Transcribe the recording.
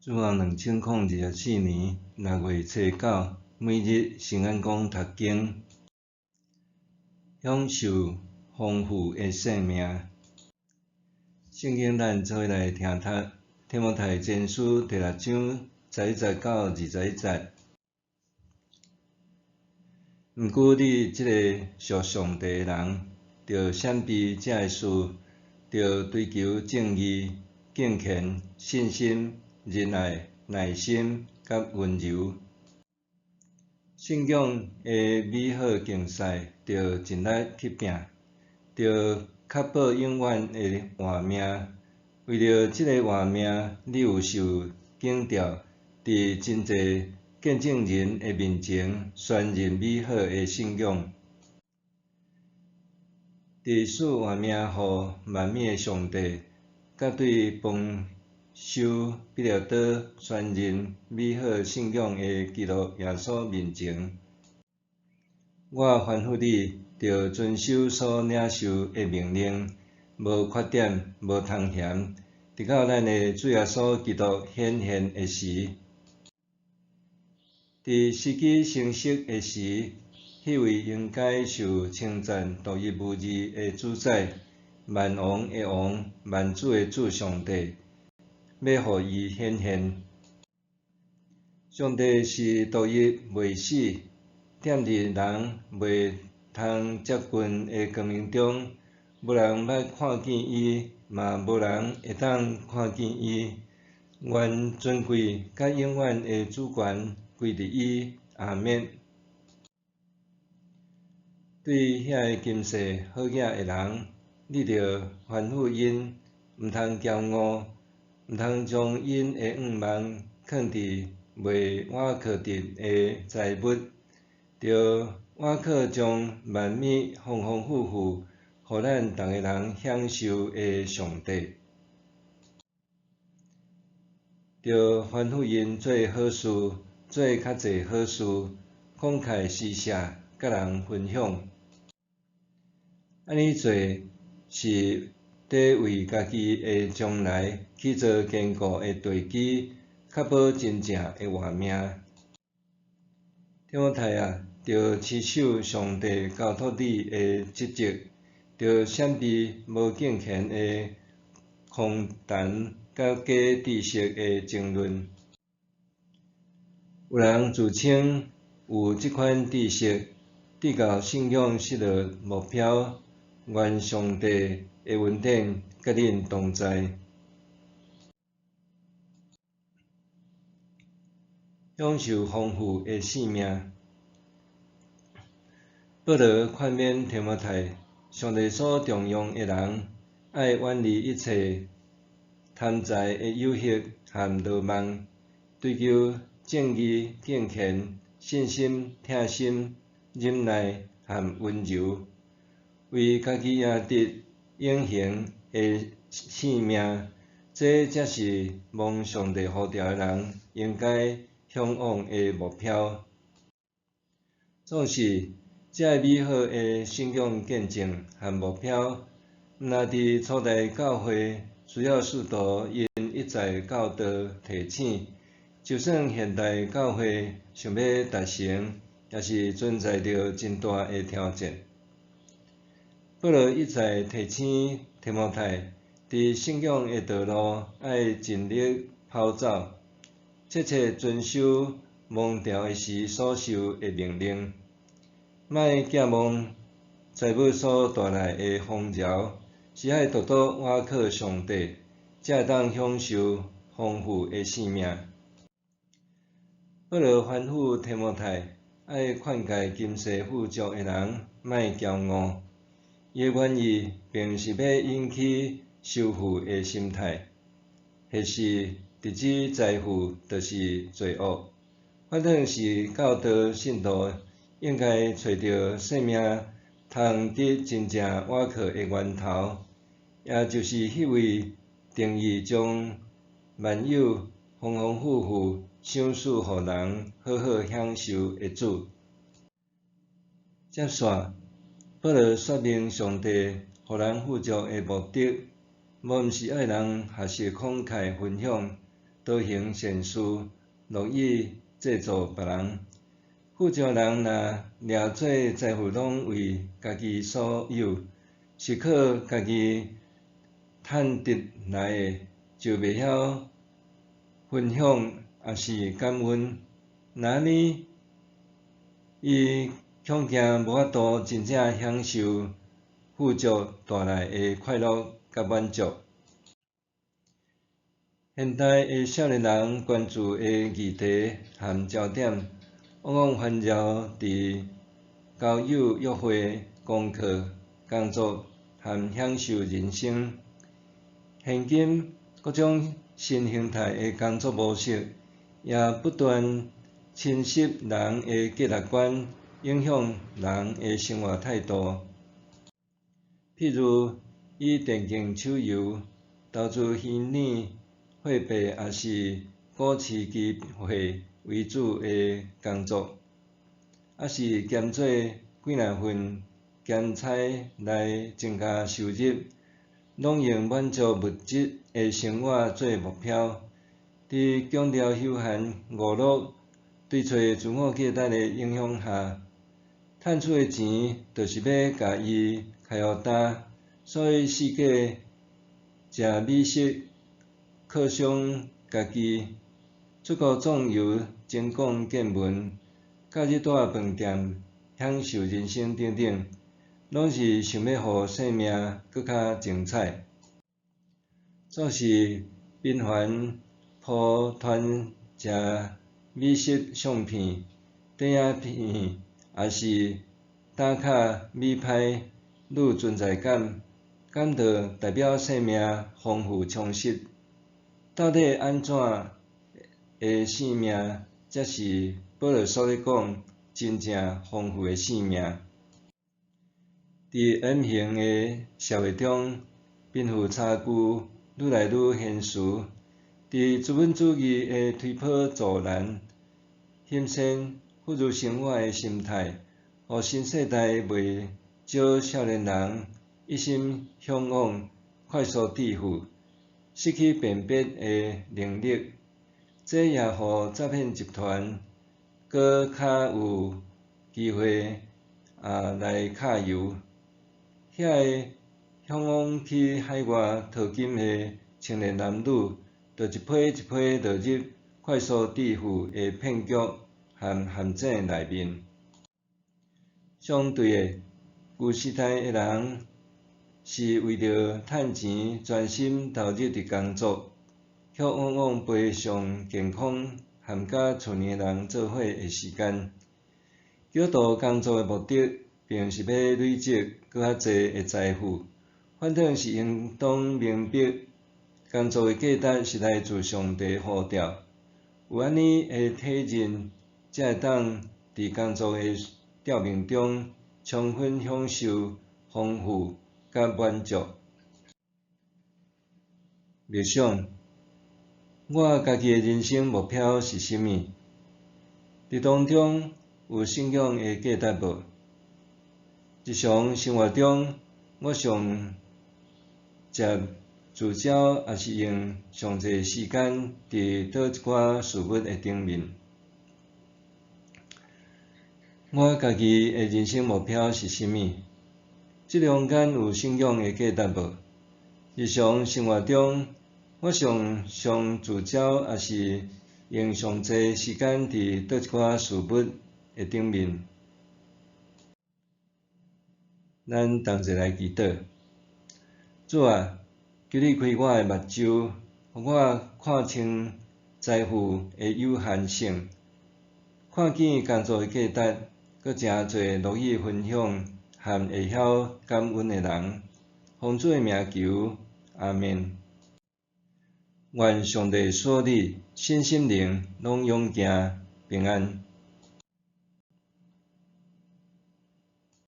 自往2024年6月初9，每日圣安宫读经，享受丰富的生命。圣经咱做伙来听读，提摩太前书第6章11到20节。毋过你即个属上帝的人，着闪避遮个事，着追求正义、敬虔、信心、仁爱、耐心甲温柔。信仰的美好竞赛，着尽力去拼，着确保永远的活命。为着即个活命，你有受警召，伫真济见证人的面前宣认美好的信仰，伫使活命互万物的上帝，甲对丰收必了倒宣认美好信仰的基督耶稣面前，我吩咐你，着遵守所领受的命令，无缺点，无通嫌，直到咱的主耶稣基督显现的时。伫时机成熟的时，迄位应该受称赞、独一无二的主宰、万王的王、万主的主上帝，要互伊显现。上帝是独一袂死，踮伫人袂通接近的光明中，无人捌看见伊，嘛无人会当看见伊。愿尊贵甲永远的主权归伫伊。阿免。对遐个今世好野的人，你着吩咐因，毋通骄傲，毋通将因的仰望放伫未瓦靠直的财物，着瓦靠将万物丰丰富富，互咱逐个人享受的上帝。着吩咐因做好事，做较济好事，慷慨施舍，甲人分享。安尼做是伫为家己的将来去做坚固的地基，确保真正的活命。提摩太啊，着持守上帝交托你的职责，着闪避无敬虔的空谈甲假知识的争论。有人自称有即款知识，直到信仰失落目标，愿上帝的恩典甲恁同在。享受丰富的性命。保罗劝勉提摩太，上帝所重用的人，爱远离一切贪财的诱惑和罗网，追求正义、敬虔、信心、疼心、忍耐和温柔，为家己赢得永恒的性命。这才是蒙上帝呼召的人应该向往的目标。总是，遮美好的信仰见证和目标，毋但伫初代教会需要使徒因一再教导提醒，就算现代教会想要达成，也是存在着真大的挑战。保罗一再提醒提摩太，伫信仰的道路爱尽力跑走，切切遵守蒙召的时所受的命令，莫寄望财物所带来的丰饶，是爱独独倚靠上帝，才会当享受丰富的性命。保罗吩咐提摩太，爱劝诫今世富足的人莫骄傲，伊的原意并是要引起仇富的心态，或是直指财富就是罪恶。反正是教导信徒应该找到生命通得真正倚靠的源头，也就是迄位定义将万有丰丰富富赏赐互人好好享受的主。接续，保罗说明上帝互人富足的目的，无毋是爱人学习慷慨分享，多行善事，乐意借助别人。富足人若掠做财富拢为家己所有，是靠家己趁得来的，就袂晓分享，也是感恩。那呢，伊恐惊无法度真正享受富足带来的快乐甲满足。现代的少年人关注的议题和焦点，往往环绕伫交友、约会、功课、工作和享受人生。现今各种新形态的工作模式，也不断侵蚀人的价值观，影响人的生活态度。譬如以电竞手游、投资虚拟货币，也是股市机会为主的工作，也是兼做几若份兼差来增加收入，拢用满足物质的生活做目标。伫强调休闲娱乐、对找自我价值的影响下，趁厝的钱就是要甲伊开互干，所以世界食美食、犒赏家己、出国壮游、增广见闻、假日住饭店、享受人生等等，拢是想要互生命搁较精彩。做是频繁抱团食美食相片、电影片，也是打卡美拍愈存在感，敢着代表生命丰富充实？到底安怎的生命才是保罗所咧讲真正丰富的生命？伫 M 型的社会中，贫富差距愈来愈悬殊。伫资本主义的推波助澜、欣赏富裕生活的心态，互新世代袂少少年人一心向往快速致富，失去辨别的能力。这也互诈骗集团搁较有机会来揩油。遐个向往去海外淘金的青年男女，就一批一批落入快速致富的骗局和陷阱内面。相对的，旧时代的人是为着趁钱专心投入伫工作，却往往赔上健康和甲厝边的人做伙的时间。基督徒工作的目的，并是要累积搁较济的财富，反正是应当明白，工作的价值是来自上帝呼召。有安尼的体认，才会当伫工作的吊命中，充分享受丰富甲满足。默想，我家己的人生目标是甚物？伫当中有信仰的价值无？日常生活中，我上接聚焦，也是用上侪时间伫倒一寡事物的顶面。我家己的人生目标是甚物？即中间有信仰的价值无？日常生活中，我上聚焦，也是用上侪时间伫倒一寡事物的顶面。咱同齐来祈祷。主啊，求你开我的目睭，互我看清财富的有限性，看见工作的价值，搁诚侪乐意分享和会晓感恩的人。奉主的名求，阿们。愿上帝所你身心灵拢永行平安。